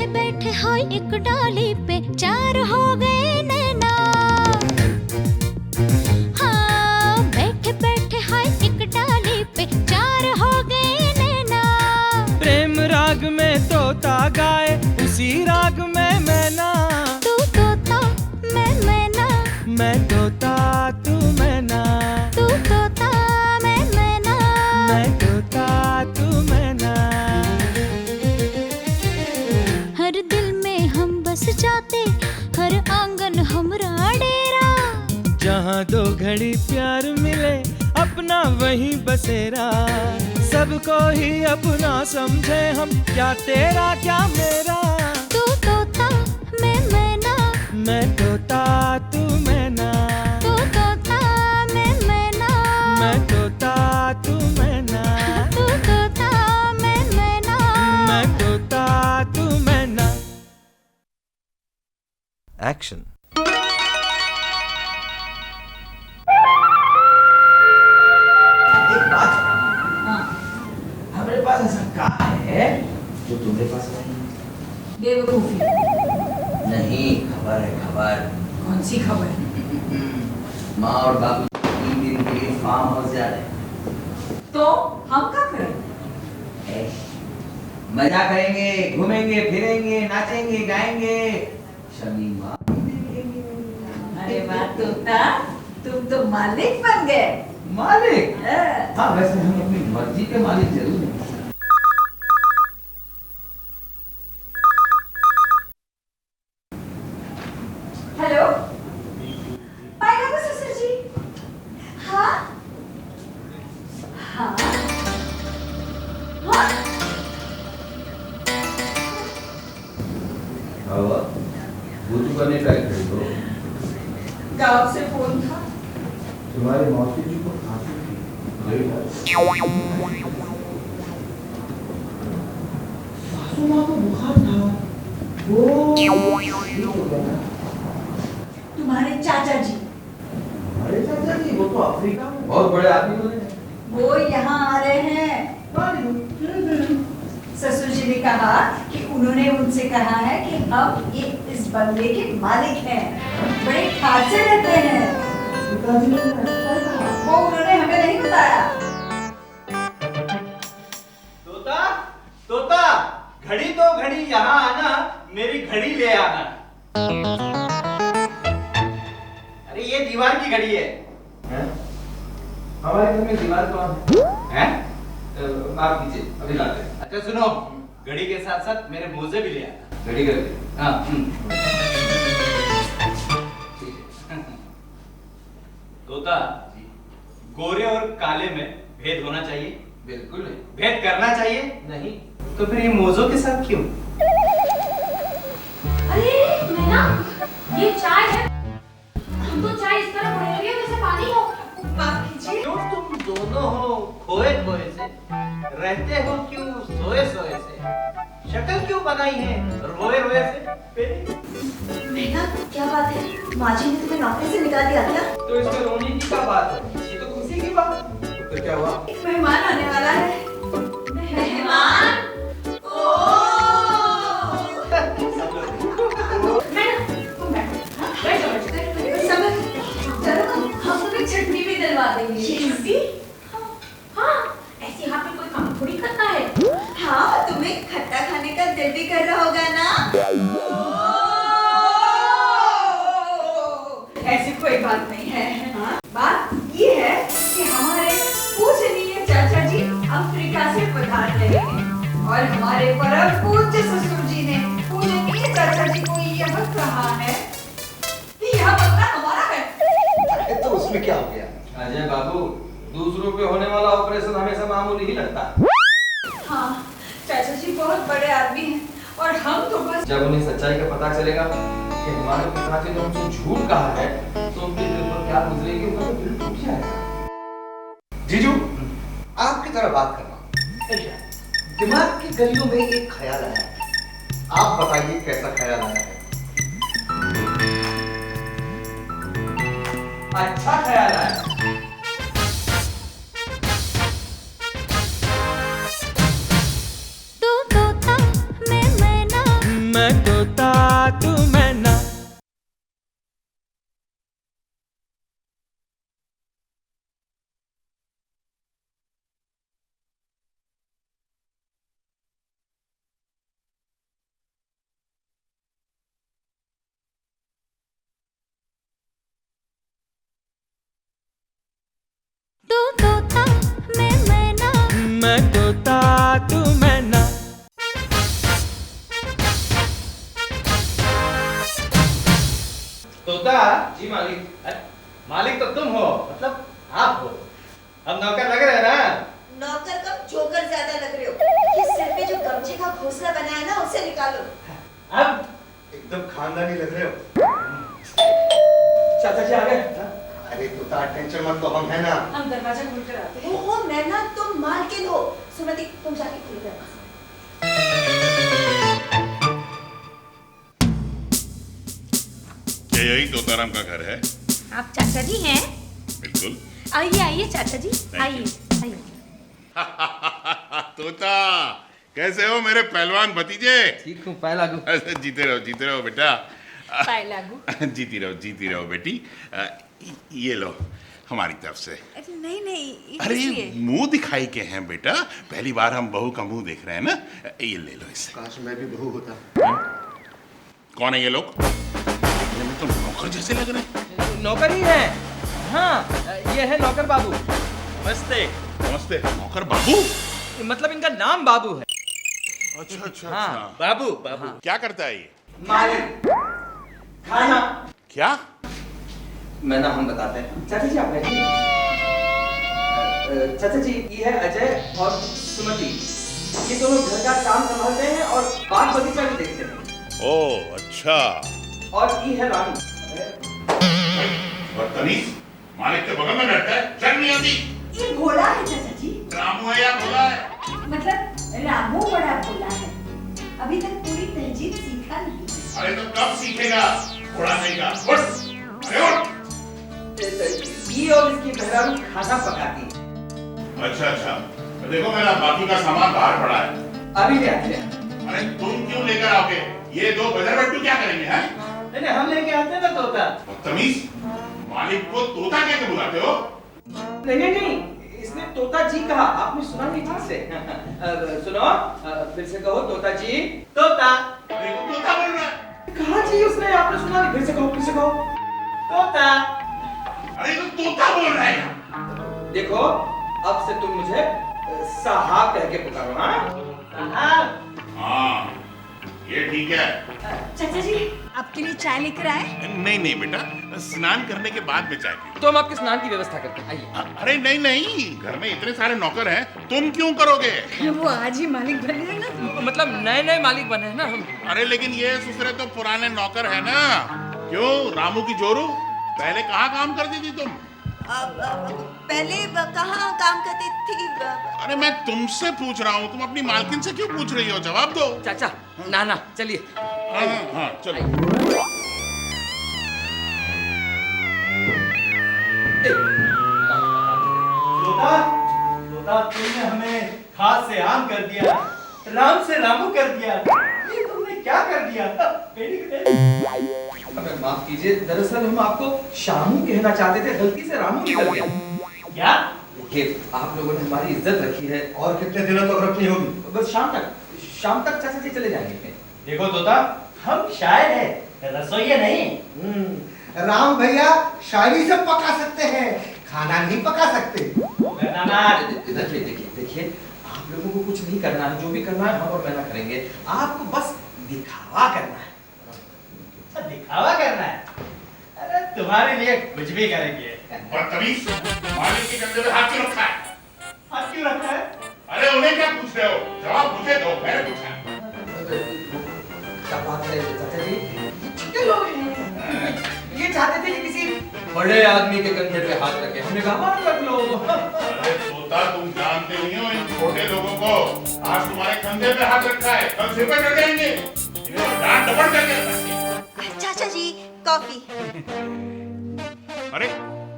बैठे बैठे हाय एक डाली पे चार हो गए नैना। हाँ, बैठे बैठे हाय एक डाली पे चार हो गए नैना। प्रेम राग में तोता गाए उसी राग में मैना। तू तोता मैं मैना, मैं तोता तू मैना। तू तोता मैं मैना, मैं तोता तू मैना। हर दिल में हम बस जाते, हर आंगन हमरा डेरा। जहाँ दो घड़ी प्यार मिले अपना वही बसेरा। सबको ही अपना समझे हम, क्या तेरा क्या मेरा। तू तोता मैं मैना, मैं तोता तू मैना। तू तोता मैं मैना, मैं तोता तू मैना। तू तोता मैं मैना। मैं तोता तू मैना। Action. एक बात हमारे पास ऐसा कहा है जो तुम्हारे पास नहीं। बेवकूफी। नहीं, खबर है खबर। कौन सी खबर? माँ और बाबू 3 दिन के लिए फार्म हाउस जा रहे हैं। तो हम क्या करें? ऐश, मजा करेंगे, घूमेंगे फिरेंगे, नाचेंगे गाएंगे, शमीमा भी देखेंगे। अरे वाह तोता, तुम तो मालिक बन गए। मालिक? हाँ। हाँ, वैसे हम अपनी मर्जी के मालिक जरूर हैं। हेलो, पाएगा तो ससुर जी? हाँ हाँ हाँ। बुद्धू करने का खड़ी तो गाँव से फोन था। तुम्हारे मौसी जी को खांसी थी, यही था। सासू माँ को बुखार था, वो ठीक हो गया। तुम्हारे चाचा जी, हमारे चाचा जी वो तो अफ्रीका में बहुत बड़े आदमी बने हैं। वो यहाँ आ रहे हैं। ससुर जी ने कहा कि उन्होंने उनसे कहा है कि हम इस बंगले के मालिक हैं, बड़े ठाट से रहते हैं। पिताजी ने ऐसा कहा। वो उन्होंने हमें नहीं बताया। तोता तोता, घड़ी तो घड़ी यहाँ आना, मेरी घड़ी ले आना। अरे ये दीवार की घड़ी है। हैं? हमारे घर में दीवार कौन है? हैं? माफ कीजिए, अभी लाते हैं। अच्छा सुनो, घड़ी के साथ साथ मेरे मोजे भी ले आना। घड़ी कर दी। हाँ। तोता, गोरे और काले में भेद होना चाहिए? बिल्कुल नहीं। भेद करना चाहिए? नहीं। तो फिर ये मोजों के साथ क्यों? अरे नैना, ये चाय है। तुम तो चाय इस तरह पड़ी हुई है जैसे पानी हो। माफ कीजिए। क्यों तुम दोनों हो खोए खोए से, रहते हो क्यों सोए सोए से, शक्ल क्यों बनाई है रोए रोए से? मैना, क्या बात है? माँ जी ने तुम्हें नौकरी से निकाल दिया क्या? तो इसमें रोने की क्या बात है? ये तो खुशी की बात है। तो क्या हुआ? एक मेहमान आने वाला है। मेहमान? चटनी भी दिलवा देंगे। हाँ, ऐसे हाथ में कोई काम थोड़ी करता है। हाँ, तुम्हें खट्टा खाने का दिल भी कर रहा होगा ना? ऐसी कोई बात नहीं है। हाँ? बात ये है कि हमारे पूजनीय चाचा जी अफ्रीका से पधार रहे हैं और हमारे परम पूज्य ससुर जी ने पूजनीय चाचा जी को यह कहा है कि यह बंगला हमारा है। तो उसमें क्या हो गया? अजय बाबू, दूसरों पे होने वाला ऑपरेशन हमेशा मामूली ही लगता है। हाँ, चाचा जी बहुत बड़े आदमी हैं और हम तो बस। जब उन्हें सच्चाई का पता चलेगा कि हमारे पिता ने हमसे झूठ कहा है, तो उनके दिल पर क्या गुजरेगी, उनका तो दिल टूट जाएगा। जीजू, आपकी तरह बात करना। दिमाग की गलियों में एक ख्याल आया है। आप बताइए कैसा ख्याल आया है? अच्छा ख्याल आया। तू तोता मैं मैना, अब नौकर लग रहे हैं ना? नौकर कम जोकर ज्यादा लग रहे हो। ये सिर पे जो गमछे का घोंसला बना है ना उसे निकालो। अब एकदम खानदानी लग रहे हो। चाचा जी आ गए? अरे तोता टेंशन मत लो, हम है ना। हम दरवाजा खोल कर आते हैं। ओहो मैना तुम मालकिन हो। सुमति तुम जाके खोल दरवाजा। क्या यही तोताराम का घर है? आप चाचा जी हैं? बिल्कुल। आइए आइए चाचा जी, आइए आइए। तोता, कैसे हो मेरे पहलवान भतीजे? ठीक हूँ पहलागू। जीते रहो बेटा। पहलागू। जीती रहो बेटी। ये लो हमारी तरफ से। नहीं नहीं अरे मुंह दिखाई के हैं बेटा, पहली बार हम बहू का मुंह देख रहे हैं ना, ये ले लो इसे। काश मैं भी बहू होता। कौन है ये लोग? देखने में तो नौकर जैसे लग रहे हैं। नौकर ही है। हाँ, ये है नौकर बाबू। नमस्ते। नमस्ते। नौकर बाबू? मतलब इनका नाम बाबू है। अच्छा अच्छा हाँ, अच्छा। बाबू बाबू। क्या करता है ये? मालिक। खाना। क्या? मैं ना हम बताते हैं। चाचा जी आप बैठिए। चाचा जी ये है अजय और सुमति। ये दोनों घर का काम संभालते हैं और बाग बगीचा भी देखते हैं। ओह अच्छा। और ये है रानू। बदतमीज, मालिक के बगल में बैठता है, शर्म नहीं आती? ये भोला है चाचा जी। रामू है या भोला है? मतलब रामू बड़ा भोला है, अभी तक पूरी तहजीब सीखा नहीं। अरे तो कब सीखेगा? थोड़ा नहीं का। उठ, अरे उठ। ये और इसकी मेहरारू खाना पकाती है। अच्छा अच्छा, तो देखो मेरा बाकी का सामान बाहर पड़ा है। अभी ले आते हैं। अरे तुम क्यों लेकर आओगे? ये दो बजरबट्टू क्या करेंगे हैं? नहीं हम लेके आते हैं ना तोता। बदतमीज, मालिक को तोता कहकर बुलाते हो? नहीं इसने तोता जी कहा, आपने सुना नहीं ठीक से। सुनो, फिर से कहो तोता जी। तोता। अरे वो तोता बोल रहा है। कहा जी उसने, आपने सुना नहीं? फिर से कहो तोता। अरे तो तोता बोल रहा है। देखो अब से तुम मुझे साहब कह के पुकारो। हाँ साहब। हाँ ये ठीक है। चाचा जी आपके लिए चाय लेकर आए? नहीं बेटा, स्नान करने के बाद में चाय पीऊं। तो हम आपके स्नान की व्यवस्था करते हैं, आइए। अरे नहीं, घर में इतने सारे नौकर हैं, तुम क्यों करोगे? वो आज ही मालिक बने हैं ना। मतलब नए मालिक बने हैं ना हम। अरे लेकिन ये ससुरे तो पुराने नौकर है ना। क्यों रामू की जोरू, पहले कहाँ काम करती थी तुम? पहले कहाँ काम करती थी? अरे मैं तुमसे पूछ रहा हूँ, तुम अपनी मालकिन से क्यों पूछ रही हो? जवाब दो। चाचा नाना चलिए। हाँ चलो। तोता तुमने हमें खास से आम कर दिया, राम से रामू कर दिया। ये तुमने क्या कर दिया? हमें माफ कीजिए, दरअसल हम आपको शामू कहना चाहते थे, गलती से रामू निकल गया। क्या? देखिए आप लोगों ने हमारी इज्जत रखी है। और कितने दिनों तक रखनी होगी? बस शाम तक चाचा जी चले जाएंगे। देखो तोता, हम शायर हैं, रसोइया नहीं। राम भैया शायरी से पका सकते हैं, खाना नहीं पका सकते। देखिए आप लोगों को कुछ नहीं करना है, जो भी करना है हम और मैना करेंगे। आपको बस दिखावा करना है। दिखावा करना है? अरे तुम्हारे लिए कुछ भी करेंगे। बदतमीज, मालिक के कंधे पे हाथ क्यों रखा है? हाथ क्यों रखा है? अरे उन्हें क्या पूछ रहे हो? जवाब मुझे दो, मैंने पूछा है। क्या बात है चाचा जी? कितने लोग हैं? ये चाहते थे कि किसी बड़े आदमी के कंधे पे हाथ रखे, हमने कहा हाथ रख लो। अरे तोता, तुम जानते नहीं हो इन छोटे लोगों को। आज तुम्हारे कंधे पे हाथ रखा है, कल सिर पे चढ़ जाएंगे। इन्हें डांट डपट करके रखेंगे। चाचा जी कॉफी। अरे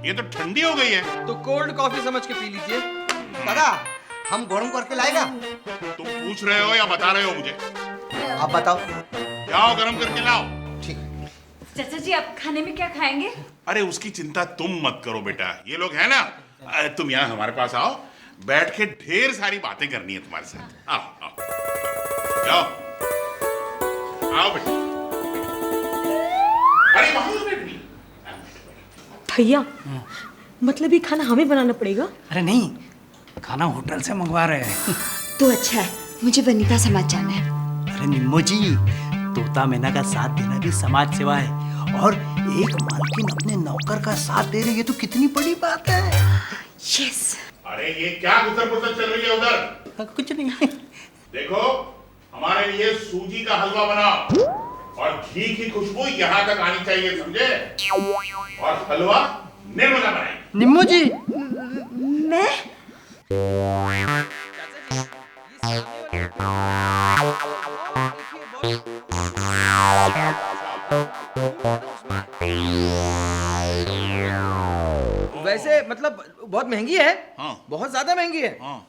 ये तो ठंडी हो गई है। तो कोल्ड कॉफी समझ के पी लीजिए। दादा हम गरम करके लाएगा? तुम पूछ रहे हो या बता रहे हो मुझे? आप बताओ। जाओ गरम करके लाओ। ठीक। चाचा जी आप खाने में क्या खाएंगे? अरे उसकी चिंता तुम मत करो बेटा, ये लोग हैं ना। तुम यहाँ हमारे पास आओ, बैठ के ढेर सारी बातें करनी है तुम्हारे साथ। आओ जाओ, आओ बेटा। अरे वहां बैठ भी। भैया मतलब ये खाना हमें बनाना पड़ेगा? अरे नहीं, खाना होटल से मंगवा रहे हैं। तो अच्छा है, मुझे वनिता समाज जाना है। अरे निम्मो जी, तोता मैना का साथ देना भी समाज सेवा है, और एक मालकिन अपने नौकर का साथ दे रही है तो कितनी बड़ी बात है। यस। अरे ये क्या गुजर पुसर चल रही है उधर? कुछ नहीं। देखो, हमारे लिए सूजी का हलवा बनाओ और घी की खुशबू यहाँ तक आनी चाहिए, समझे? और हलवा निर्मला बनाए। निम्मू जी, मैं वैसे मतलब बहुत महंगी है। हाँ। बहुत ज्यादा महंगी है। हाँ।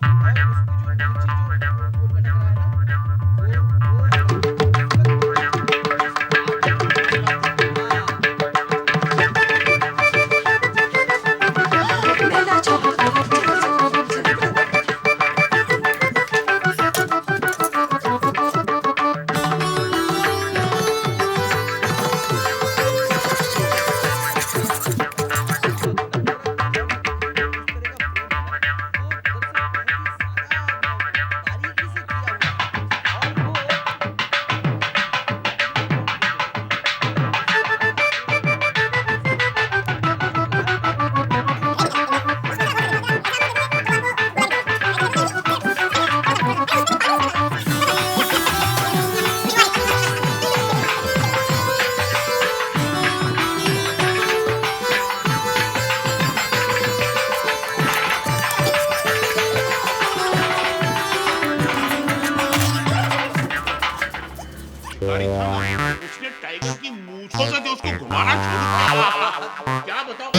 उसने टाइगर की मूंछों से तो उसको घुमाना छोड़ दिया। क्या बताओ?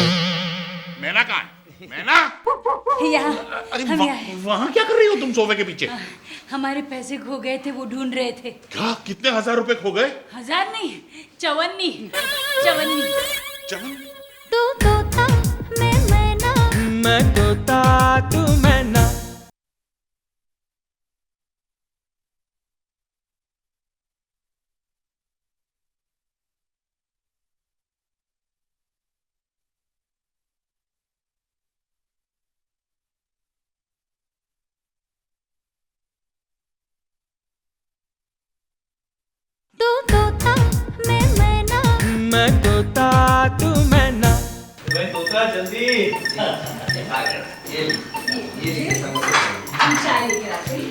मैना कहाँ है? मैना? यहाँ अरे हम यहाँ हैं। वहाँ क्या कर रही हो तुम सोफे के पीछे? हमारे पैसे खो गए थे, वो ढूंढ रहे थे। क्या? कितने 1000 रुपए खो गए? 1000 नहीं, चवन्नी। चवन? तू तोता मैं मैना, मैं तोता तू मैना। तू तोता मैं मैना, मैं तोता तू मैना। मैं तोता जल्दी। ये समोसे। चाय लेकर आते हैं।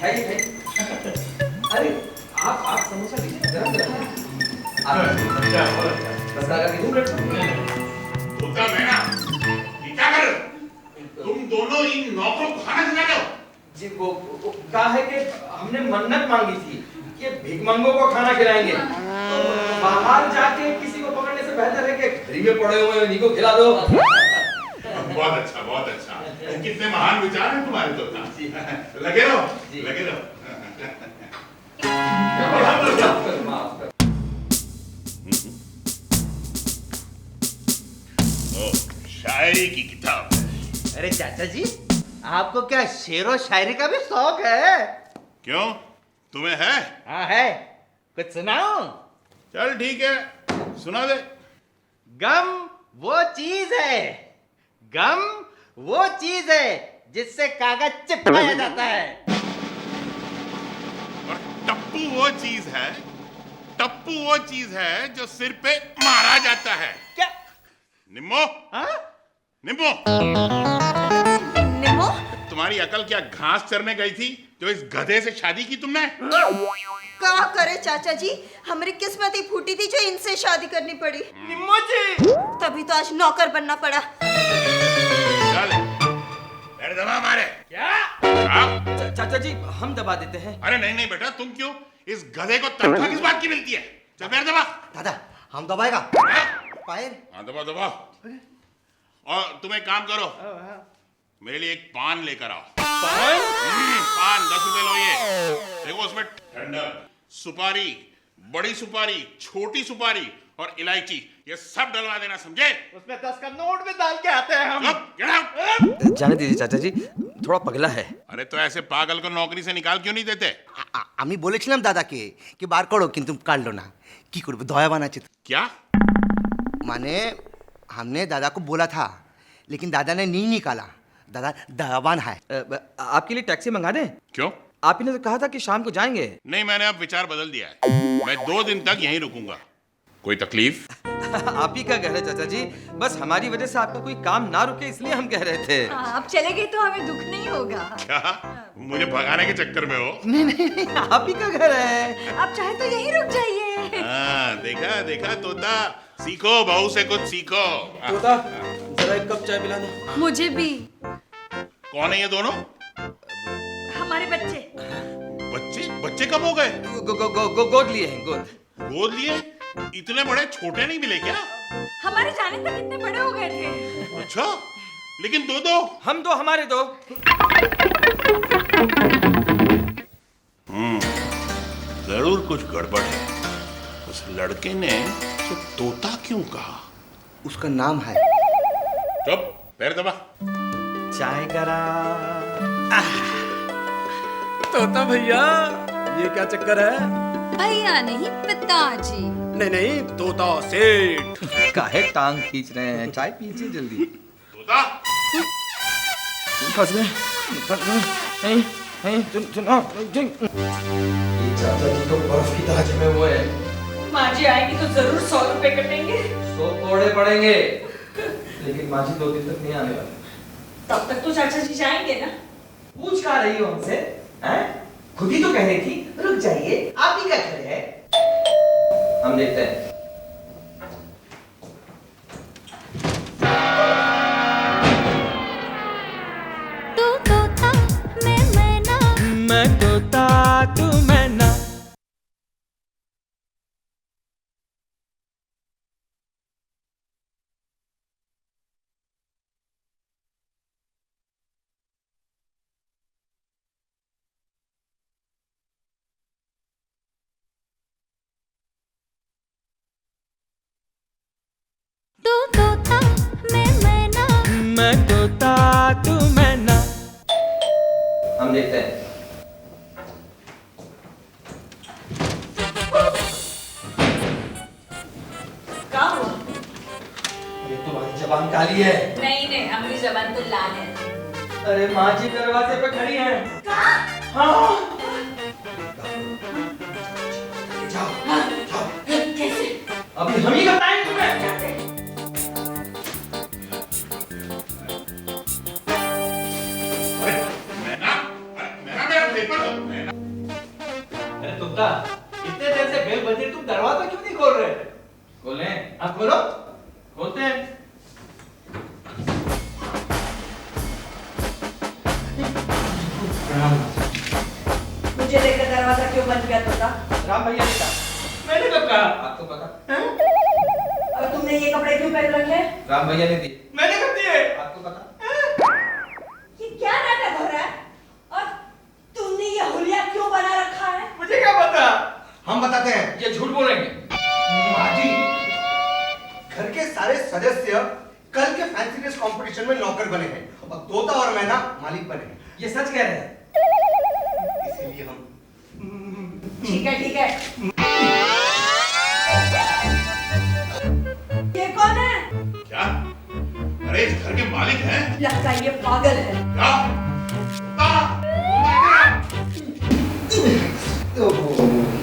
खाइए। अरे आप समोसा लीजिए, गरम गरम है। बस लगा के दूं प्लेट में। तोता मैना, ये क्या कर रहे हो? तुम दोनों इन नौकरों को खाना खिला रहे हो? जी वो कहा है कि हमने मन्नत मांगी थी कि भिखमंगों को खाना खिलाएंगे। तो बाहर जाके किसी को पकड़ने से बेहतर है कि घर में पड़े हुए इन्हीं को खिला दो। बहुत अच्छा, बहुत अच्छा। कितने महान विचार हैं तुम्हारे तोता। लगे रहो, लगे रहो। ओ, शायरी की किताब। अरे चाचा जी, आपको क्या शेरो शायरी का भी शौक है? क्यों? तुम्हें है? हाँ है। कुछ सुनाओ? चल ठीक है, सुना दे। गम वो चीज है, गम वो चीज है जिससे कागज चिपकाया जाता है। और टप्पू वो चीज है, टप्पू वो चीज है जो सिर पे मारा जाता है। क्या? निम्मो? हाँ? निम्मो? निमो तुम्हारी अकल क्या घास चरने गई थी जो इस गधे से शादी की तुमने? क्या करे चाचा जी, हमारी किस्मत ही फूटी थी जो इनसे शादी करनी पड़ी। निम्मो जी, तभी तो आज नौकर बनना पड़ा। चल, पैर दबा मारे। क्या? हाँ? चाचा जी हम दबा देते हैं। अरे नहीं नहीं बेटा, तुम क्यों? इस गधे को तनख्वाह किस बात की मिलती है? चल पैर दबा। दादा हम दबाएगा पायल। हाँ दबा दबा। और तुम एक काम करो, मेरे लिए एक पान लेकर आओ। पान 10 रुपए लो। ये देखो, उसमें ठंडक, सुपारी, बड़ी सुपारी, छोटी सुपारी और इलायची, ये सब डलवा देना, समझे? उसमें 10 का नोट भी डाल के आते हैं हम। Get out! जाने दीजिए चाचा जी, थोड़ा पगला है। अरे तो ऐसे पागल को नौकरी से निकाल क्यों नहीं देते? আমি বলেছিলাম দাদাকে কি বার করো কিন্তু কাটলো না কি করবে দয়াবান আছে তো। क्या? माने हमने दादा को बोला था लेकिन दादा ने नहीं निकाला। दादा दयावान है। आपके लिए टैक्सी मंगा दें? क्यों? आप ही ने तो कहा था कि शाम को जाएंगे। नहीं, मैंने अब विचार बदल दिया है। मैं 2 दिन तक यहीं रुकूंगा। कोई तकलीफ? आप ही का कह रहे चाचा जी, बस हमारी वजह से आपका कोई काम ना रुके इसलिए हम कह रहे थे। आप चले गए तो हमें दुख नहीं होगा। क्या मुझे भगाने के चक्कर में हो? नहीं, आप ही का घर है। आप चाहे तो यहीं रुक जाइए। हाँ, देखा देखा तोता, सीखो बहू से कुछ सीखो। तोता जरा एक कप चाय पिला दो। मुझे भी। कौन है ये दोनों? हमारे बच्चे। बच्चे? बच्चे कब हो गए? गोद लिए हैं, गोद। गोद लिए? इतने बड़े छोटे नहीं मिले क्या? हमारे जाने तक इतने बड़े हो गए थे। अच्छा, लेकिन दो हम दो, हमारे दो। जरूर कुछ गड़बड़ है। उस लड़के ने तो तोता क्यों कहा? उसका नाम है। चुप, पैर दबा। चाय करा। तोता भैया, ये क्या चक्कर है? भैया नहीं, पिताजी। नहीं, तोता सेठ। काहे टांग खींच रहे हैं? चाय पीजिए जल्दी। तोता फंस गए। सुनो, ये चाचा जी तो बर्फ की तरह जमे हुए हैं। माँ जी आएंगी तो जरूर 100 रुपए कटेंगे। 100 कोड़े पड़ेंगे, लेकिन माँ जी 2 दिन तक नहीं आने वाले। तब तक तो चाचा जी जाएंगे ना। पूछ कहाँ रही हो हमसे? हैं? खुद ही तो कह रही थी रुक जाइए, आप ही का घर है। हम देखते हैं। तू तोता मैं मैना, मैं तोता तू मैना। तू तोता मैं मैना, मैं तोता तू मैना। हम देखते हैं। क्या हुआ? ये तुम्हारी जबान काली है। नहीं, हमारी जबान तो लाल है। अरे माँ जी दरवाजे पे खड़ी हैं। हाँ। जाओ। कैसे? अभी हम ही बताएंगे तुम्हें। मेरा पेपर दो। अरे तोता, इतने देर से बेल बजी, तुम दरवाजा क्यों नहीं खोल रहे? खोलें? आप खोलो। खोलते हैं। मुझे देखकर दरवाजा क्यों बंद किया तोता? राम भैया ने कहा। मैंने कब कहा? आपको पता? और तुमने ये कपड़े क्यों पहन रखे? राम भैया ने दिए। मैंने कब दिए? आपको पता? ये क्या नाटक हो रहा है? और तुमने ये हुलिया क्यों बना रखा है? मुझे क्या पता? हम बताते हैं। ये झूठ बोलेंगे। माँ जी, घर के सारे सदस्य कल के फैंसी ड्रेस कंपटीशन में नौकर बने हैं और तोता और मैना मालिक बने हैं। ये सच कह रहे हैं। इसीलिए हम ठीक है। ये कौन है? क्या? अरे इस घर के मालिक हैं? लगता है ये पागल है। क्या?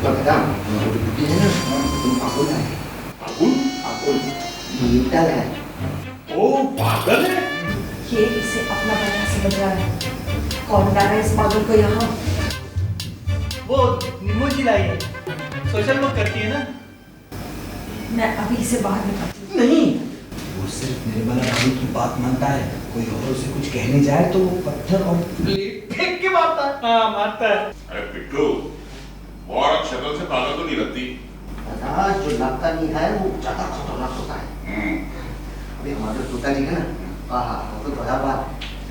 मैडम, ये है ना, तुम पागल है। पागल मेंटल है। ओ पागल है? ये इसे अपना बच्चा समझ रहा है। कौन डाला इस पागल को यहाँ? वो नींबू जी लाई है, सोशल वर्क करती है ना। मैं अभी इसे बाहर निकालती नहीं, वो सिर्फ निर्मला भाभी की बात मानता है। कोई और उसे कुछ कहने जाए तो वो पत्थर और फेंक के मारता है। हाँ, मारता है। अरे पिट्टू, बहुत शक्ल से पागल तो नहीं लगती। जो लगता नहीं है वो ज्यादा खतरनाक होता है। अभी हमारे तोता जी है ना, वो तो बड़ा बात।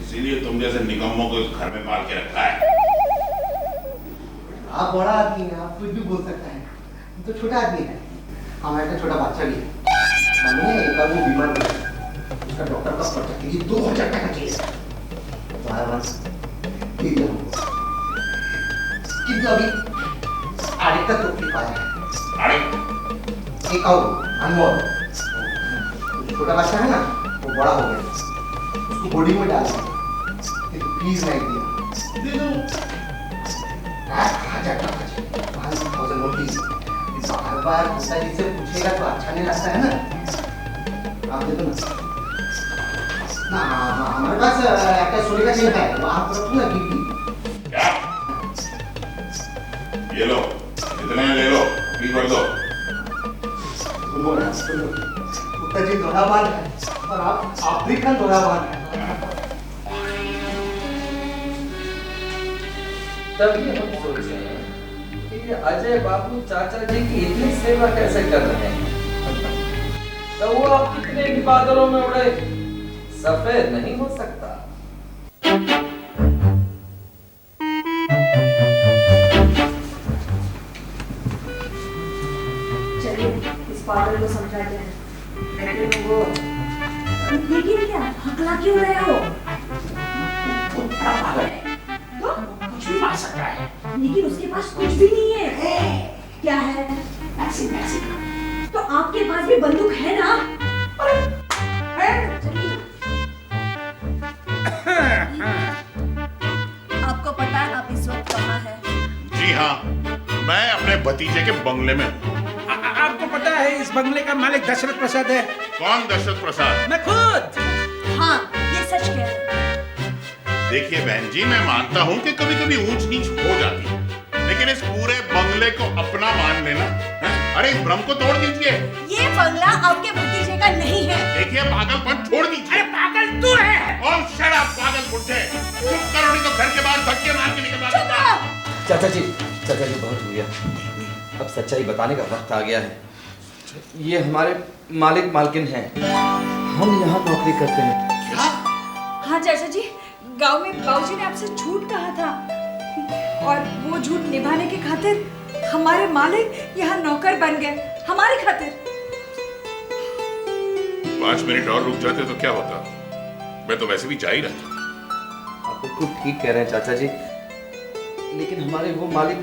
इसीलिए तुम जैसे निकम्मों को इस घर में पाल के रखा है। आप बड़ा आदमी हैं, आप कुछ भी बोल सकते हैं। हम तो छोटा आदमी है। हमारे तो छोटा बच्चा भी है। मानिए एक बार वो बीमार हुआ, उसका डॉक्टर का खर्चा के लिए 2000 टका केस। किंतु अभी आड़े तक तो पाया है। एक और अनमोल, छोटा बच्चा है ना, वो बड़ा हो गया, उसको बोर्डिंग में डाल दिया। प्लीज नहीं दिया, दे दो। 1000 टका 5000 नोटिस। बार पिताजी से पूछेगा तो अच्छा नहीं लगता है ना। आप दे दो ना। हमारे पास एक सोने का चेन है, वो आप रखो ना गिफ्ट। क्या? ये लो, इतने ले लो, पी भर दो। सुनो ना, सुनो। पिताजी दोहरावान है और आप अफ्रीकन दोहरावान है। तभी हम सोचे कि अजय बाबू चाचा जी की इतनी सेवा कैसे कर रहे हैं। तो वो आप कितने भी बादलों में उड़े, सफेद नहीं हो सकता। चलिए इस पागल को समझाते हैं। लेकिन वो लेकिन क्या हकला क्यों रहे हो? तो कुछ भी मार सकता है। लेकिन उसके पास कुछ भी नहीं है। क्या है? तो आपके पास भी बंदूक है ना? आपको पता है आप इस वक्त कहाँ हैं? जी हाँ, मैं अपने भतीजे के बंगले में हूँ। आपको पता है इस बंगले का मालिक दशरथ प्रसाद है? कौन दशरथ प्रसाद? मैं खुद। हाँ, ये सच कह रहे हैं। देखिए बहन जी, मैं मानता हूँ कि कभी कभी ऊंच नीच हो जाती है, लेकिन इस पूरे बंगले को अपना मान लेना है? अरे इस भ्रम को तोड़ दीजिए। ये बंगला आपके भतीजे का नहीं है। देखिए पागलपन छोड़ दीजिए। अरे पागल तू है। और शट अप पागल बुड्ढे, चुप करो नहीं तो घर के बाहर धक्के मार के निकलवा दूंगा। चाचा जी बहुत हो गया। अब सच्चाई बताने का वक्त आ गया है। ये हमारे मालिक मालकिन हैं। हम यहाँ नौकरी करते हैं। क्या? हाँ चाचा जी, गांव में बाबूजी ने आपसे झूठ कहा था और वो झूठ निभाने के खातिर हमारे मालिक यहाँ नौकर बन गए, हमारे खातिर। 5 मिनट और रुक जाते तो क्या होता? मैं तो वैसे भी जा ही रहता। आप बिल्कुल ठीक कह रहे हैं चाचा जी, लेकिन हमारे वो मालिक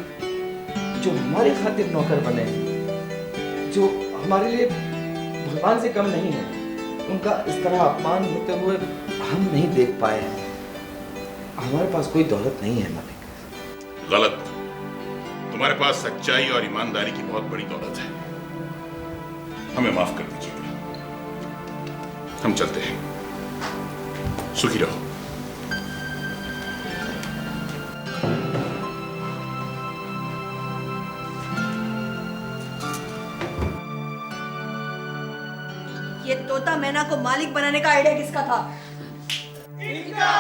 जो हमारे खातिर नौकर बने, जो हमारे लिए भगवान से कम नहीं है, उनका इस तरह अपमान होते हुए हम नहीं देख पाए। हमारे पास कोई दौलत नहीं है मालिक। गलत। तुम्हारे पास सच्चाई और ईमानदारी की बहुत बड़ी दौलत है। हमें माफ कर दीजिए, हम चलते हैं। सुखी रहो। ये तोता मैना को मालिक बनाने का आइडिया किसका था? इनका।